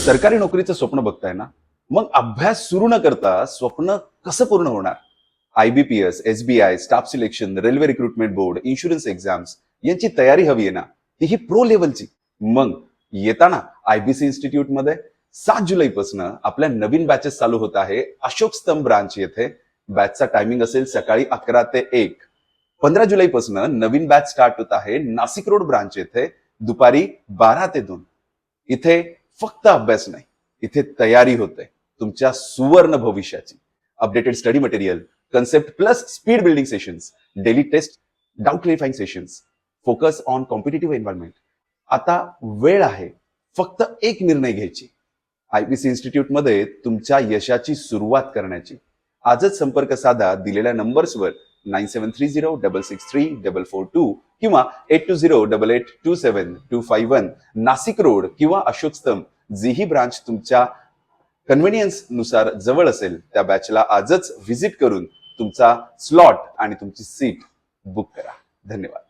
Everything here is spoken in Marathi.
सरकारी नोकरीचं स्वप्न बघताय ना? मग अभ्यास सुरू न करता स्वप्न कसं पूर्ण होणार? IBPS, SBI, staff selection, railway recruitment board, insurance exams यांची तयारी हवी आहे ना, तीही प्रो लेवलची. मग येताना IBC इन्स्टिट्यूट मध्ये 7 जुलैपासून आपल्या नवीन बॅचेस चालू होत आहे. अशोक स्तंभ ब्रांच येथे बॅचचा टायमिंग असेल सकाळी 11 ते 1. 15 जुलैपासून नवीन बॅच स्टार्ट होत आहे नाशिक रोड ब्रांच येथे दुपारी 12 ते 2. इथे फक्त अभ्यास नाही, इथे तयारी होते तुमच्या सुवर्ण भविष्याची. Updated study material, concept plus speed building sessions, daily test, doubt clarifying sessions, focus on competitive environment. आता वेळ आहे फक्त एक निर्णय घ्यायची. IBC इन्स्टिट्यूट मध्ये तुमच्या यशाची सुरुवात करण्याची. आजच संपर्क साधा दिलेल्या नंबर्सवर 9730663442 किंवा 8208827251. नाशिक रोड किंवा अशोक स्तंभ जीही ब्रांच तुमच्या कन्व्हिनियन्स नुसार जवळ असेल त्या बॅचला आजच व्हिजिट करून तुमचा स्लॉट आणि तुमची सीट बुक करा. धन्यवाद.